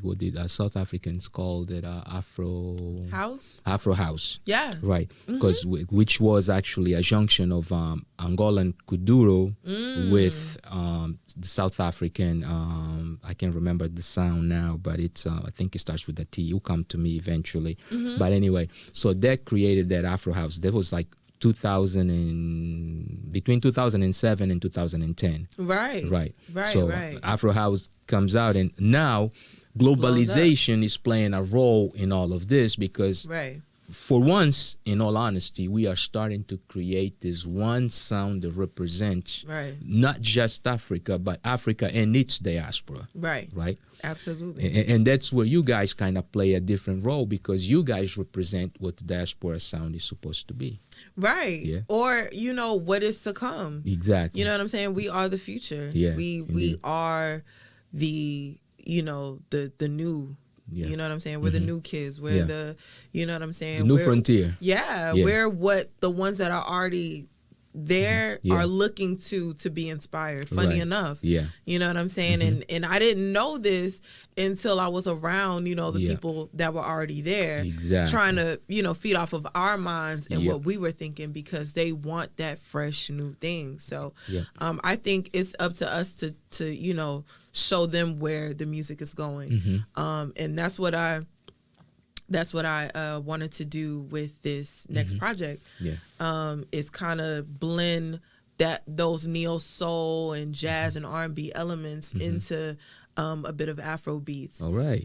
what did South Africans called it? Afro House. Yeah. Right. Because which was actually a junction of Angolan Kuduro with the South African. I can't remember the sound now, but it's I think it starts with a T. It'll come to me eventually. But anyway, so that created that Afro House. That was like between 2007 and 2010. Right. So Afro House comes out, and now globalization is playing a role in all of this because for once, in all honesty, we are starting to create this one sound that represents not just Africa, but Africa and its diaspora. Right. Absolutely. And that's where you guys kind of play a different role because you guys represent what the diaspora sound is supposed to be. Right. Yeah. Or, what is to come. Exactly. You know what I'm saying? We are the future. Yeah. We are the, the new. You know what I'm saying? We're the new kids. We're the, you know what I'm saying? The new frontier. Yeah. We're what the ones that are already there are looking to be inspired. Funny enough. Yeah. You know what I'm saying? And I didn't know this until I was around, the people that were already there. Exactly. Trying to, feed off of our minds and what we were thinking because they want that fresh new thing. So I think it's up to us to show them where the music is going. And that's what I wanted to do with this next project. Is kind of blend those neo soul and jazz and R&B elements into a bit of Afro beats. All right.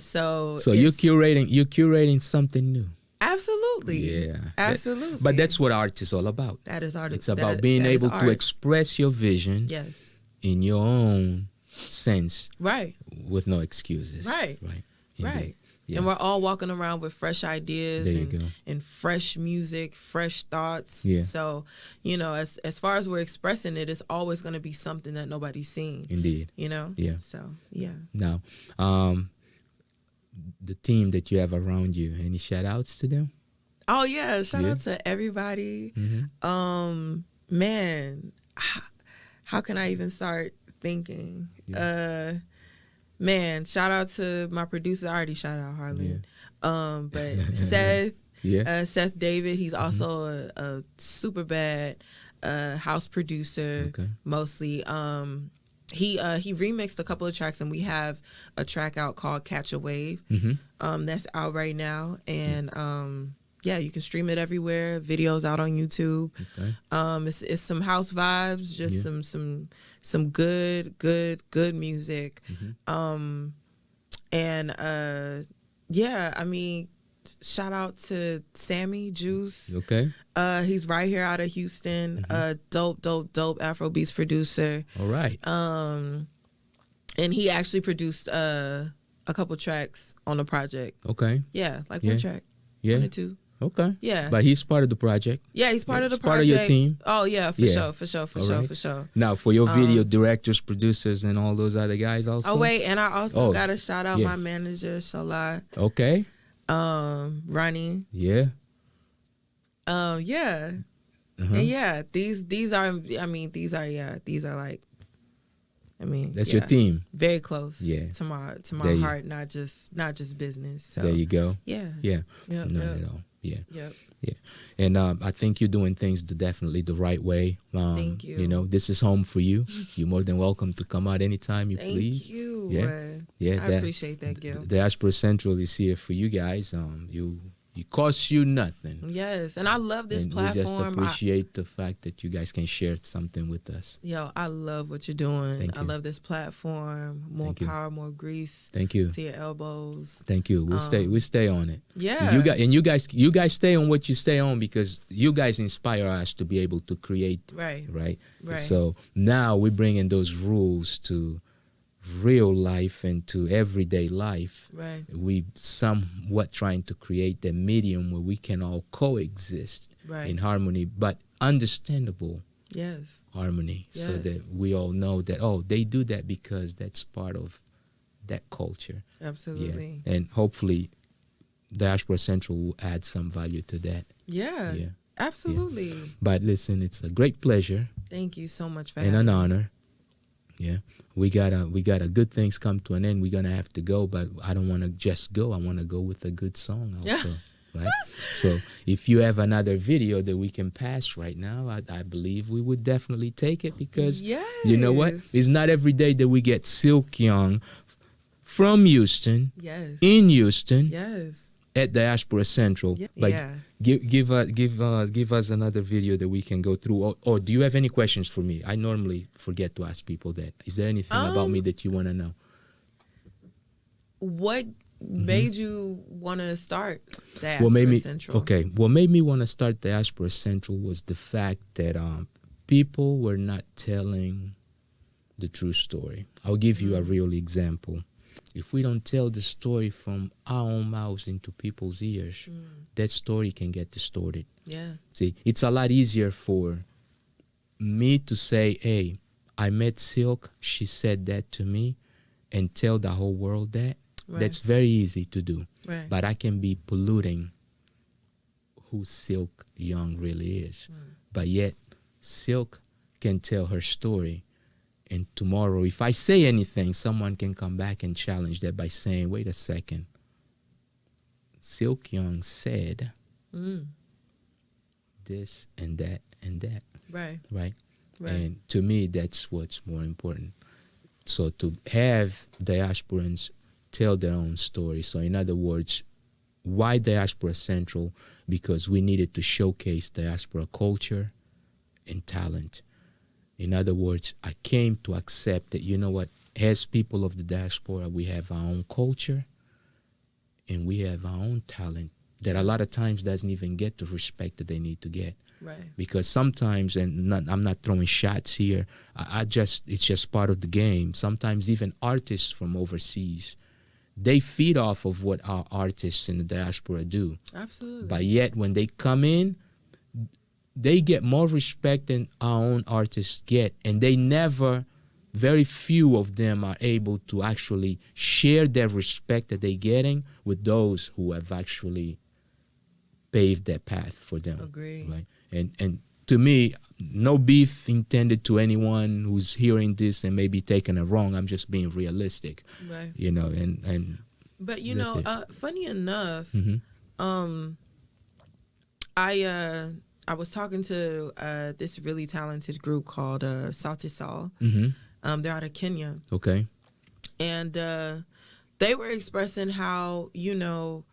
So you're curating something new. Absolutely. Yeah. Absolutely. But that's what art is all about. That is art. It's about being able to express your vision. Yes. In your own sense. Right. With no excuses. Right. Right. Right. Yeah. And we're all walking around with fresh ideas and fresh music, fresh thoughts. Yeah. So, as far as we're expressing it, it's always going to be something that nobody's seen. Indeed. Yeah. So, yeah. Now, the team that you have around you, any shout outs to them? Oh, yeah. Shout out to everybody. Man, how can I even start thinking? Yeah. Man, shout out to my producer. I already shout out Harlan. But Seth, Seth David, he's also a super bad house producer, mostly. He remixed a couple of tracks, and we have a track out called Catch a Wave. That's out right now. And you can stream it everywhere. Videos out on YouTube. It's some house vibes, just some good music. I mean, shout out to Sammy Juice. Okay. He's right here out of Houston. Dope Afrobeats producer. All right. And he actually produced a couple tracks on the project. Okay. Yeah, like one track. Yeah. 1 or 2. Okay. Yeah. But he's part of the project. Yeah, he's part of the project. Part of your team. Oh yeah, for sure. Now for your video directors, producers, and all those other guys also. Oh wait, and I also gotta shout out my manager, Shalai. Okay. Ronnie. Yeah. Yeah. And yeah, these are like, I mean, that's your team. Very close. Yeah. To my heart, not just business. So. There you go. Yeah. Yeah. Yep, Not at all. Yeah. Yep. Yeah. And I think you're doing things definitely the right way. Thank you. You know, this is home for you. You're more than welcome to come out anytime you please. Thank you. Yeah. I appreciate that, Gil. Diaspora Central is here for you guys. It costs you nothing. Yes, and I love this platform. We just appreciate the fact that you guys can share something with us. Yo, I love what you're doing. Thank you. I love this platform. More power, more grease. Thank you. To your elbows. Thank you. We'll stay on it. Yeah. You guys stay on what you stay on because you guys inspire us to be able to create. Right. So now we're bringing those rules to real life and to everyday life. Right. We somewhat trying to create the medium where we can all coexist in harmony, but understandable harmony. Yes. So that we all know that, they do that because that's part of that culture. Absolutely. Yeah. And hopefully Diaspora Central will add some value to that. Yeah. Absolutely. Yeah. But listen, it's a great pleasure. Thank you so much for and an honor. Yeah, we gotta good things come to an end. We're gonna have to go, but I don't want to just go. I want to go with a good song also, right? So if you have another video that we can pass right now, I believe we would definitely take it because you know what? It's not every day that we get Silk Young from Houston, in Houston, at Diaspora Central. Give us another video that we can go through. Or do you have any questions for me? I normally forget to ask people that. Is there anything about me that you want to know? What made you want to start Diaspora Central? Okay, what made me want to start Diaspora Central was the fact that people were not telling the true story. I'll give you a real example. If we don't tell the story from our own mouths into people's ears, that story can get distorted. Yeah. See, it's a lot easier for me to say, hey, I met Silk, she said that to me, and tell the whole world that. Right. That's very easy to do. Right. But I can be polluting who Silk Young really is. But yet, Silk can tell her story. And tomorrow, if I say anything, someone can come back and challenge that by saying, wait a second, Silk Young said this and that and that. Right. And to me, that's what's more important. So to have diasporans tell their own story. So in other words, why Diaspora Central? Because we needed to showcase diaspora culture and talent. In other words, I came to accept that, you know what, as people of the diaspora, we have our own culture and we have our own talent that a lot of times doesn't even get the respect that they need to get. Right. Because sometimes, and I'm not throwing shots here, it's just part of the game. Sometimes even artists from overseas, they feed off of what our artists in the diaspora do. Absolutely. But yet when they come in, they get more respect than our own artists get, and very few of them are able to actually share their respect that they're getting with those who have actually paved that path for them. Agree. Right? And to me, no beef intended to anyone who's hearing this and maybe taking it wrong. I'm just being realistic. Right. You know, and but you know, funny enough, I was talking to this really talented group called Sauti Sol. They're out of Kenya. Okay. And they were expressing how, you know,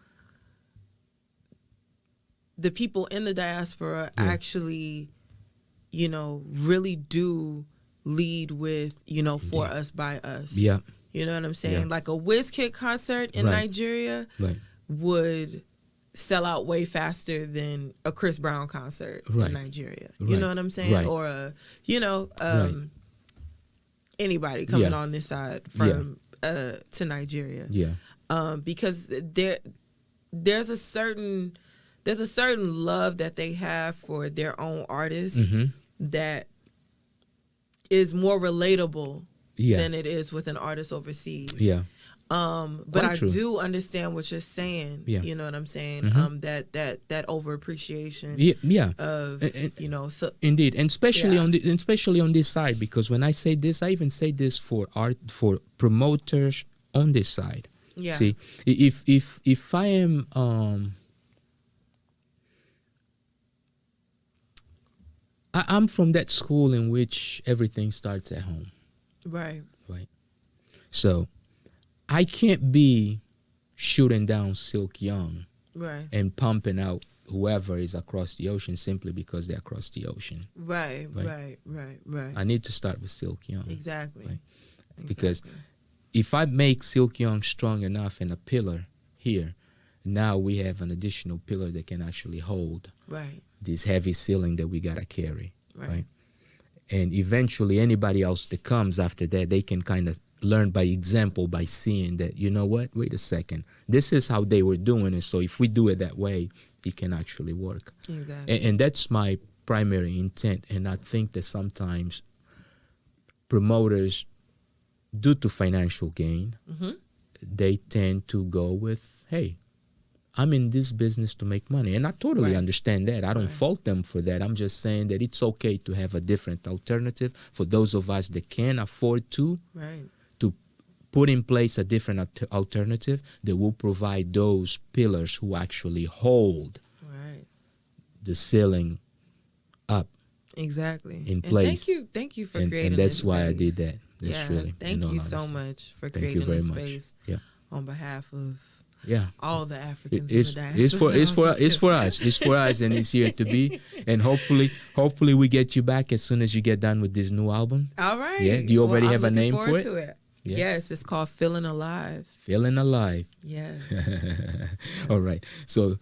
the people in the diaspora actually, you know, really do lead with, you know, for us, by us. Yeah. You know what I'm saying? Like a WizKid concert in Nigeria would sell out way faster than a Chris Brown concert in Nigeria. You know what I'm saying? Right. Or anybody coming on this side from to Nigeria. Yeah. Because there's a certain love that they have for their own artists that is more relatable than it is with an artist overseas. Yeah. But I do understand what you're saying. Yeah. You know what I'm saying? That over appreciation. Yeah. Of so indeed, and especially on this side, because when I say this, I even say this for promoters on this side. Yeah. See, if I am I'm from that school in which everything starts at home. Right. Right. So I can't be shooting down Silk Young and pumping out whoever is across the ocean simply because they're across the ocean. Right. I need to start with Silk Young. Exactly. Right? Because if I make Silk Young strong enough and a pillar here, now we have an additional pillar that can actually hold this heavy ceiling that we gotta carry. Right. And eventually anybody else that comes after that, they can kind of learn by example, by seeing that, you know what, wait a second, this is how they were doing it. So if we do it that way, it can actually work. Exactly. And that's my primary intent. And I think that sometimes promoters, due to financial gain, they tend to go with, hey, I'm in this business to make money. And I totally understand that. I don't fault them for that. I'm just saying that it's okay to have a different alternative for those of us that can afford to put in place a different alternative that will provide those pillars who actually hold the ceiling up. Exactly. In place. And thank you for creating and that's this why space. I did that. That's really. Thank you so much for creating this space on behalf of all the Africans in the diaspora. It's for us, and it's here to be. And hopefully we get you back as soon as you get done with this new album. All right. Yeah. Do you already have a name for it? Yeah. Yes, it's called Feeling Alive. Feeling Alive. Yes. All right. So,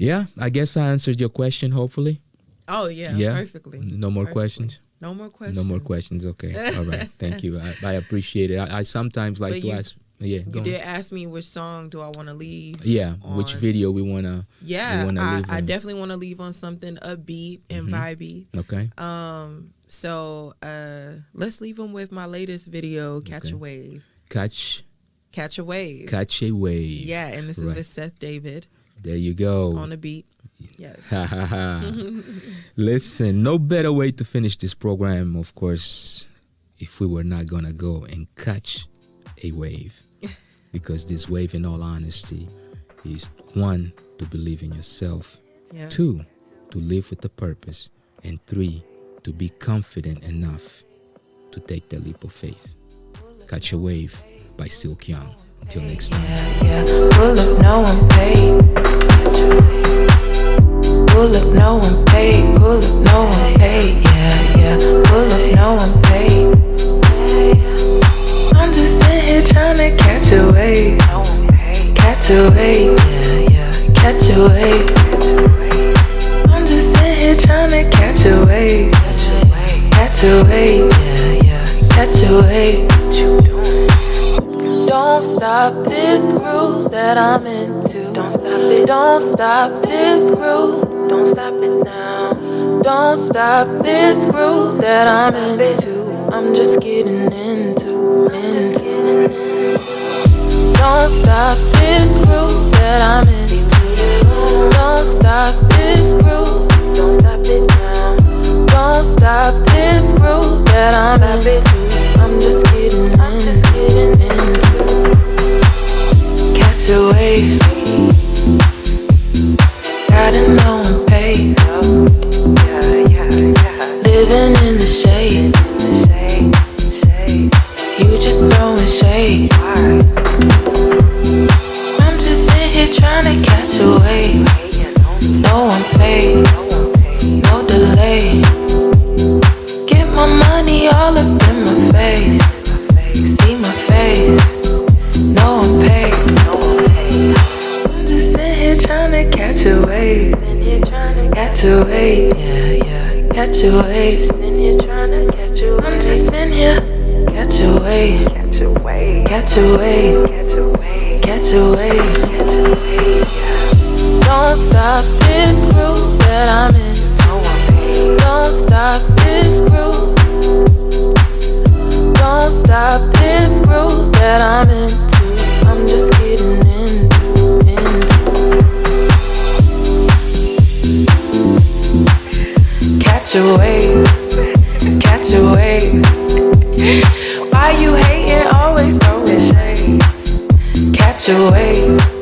I guess I answered your question, hopefully. Oh, yeah. Perfectly. No more questions? No more questions. No more questions. Okay. All right. Thank you. I appreciate it. I sometimes like to ask. Yeah, you did ask me which song do I want to leave. Yeah, which video we wanna. I definitely want to leave on something upbeat and vibey. Okay. So let's leave them with my latest video, Catch a Wave. Catch a Wave. Catch a Wave. Yeah, and this is with Seth David. There you go. On the beat. Yes. Listen, no better way to finish this program, of course, if we were not gonna go and catch a wave. Because this wave, in all honesty, is 1, to believe in yourself, 2, to live with a purpose, and 3, to be confident enough to take the leap of faith. Catch a Wave by Silk Young. Until next time. Pull up, no one paid. Pull up, no one paid. Pull up, no one paid. Pull up, no one paid. I'm just in here tryna catch a wave. Catch a wave, catch a wave. I'm just in here tryna catch a wave. Catch a wave, catch a wave. Don't stop this groove that I'm into. Don't stop it. Don't stop this groove. Don't stop it now. Don't stop this groove that I'm into. I'm just getting into. Don't stop this groove that I'm into. Don't stop this groove. Don't stop it now. Don't stop this groove that I'm into. I'm just getting into. Catch a wave. Gotta know I'm paid. Living in the shade. You just throwing shade. I'm just in here trying to catch a wave. No one paid, no delay. Get my money all up in my face. See my face. No one paid. I'm just in here trying your wave, yeah, catch your wave. In here tryna catch your wave. I'm just in here, catch your wave, catch your wave, catch your wave, catch your wave, catch your wave, catch your wave. Don't stop this groove that I'm in. Don't stop this groove. Don't stop this groove that I'm into. I'm just getting into. Catch a wave, catch a wave. Why you hating? Always throwing shade. Catch a wave.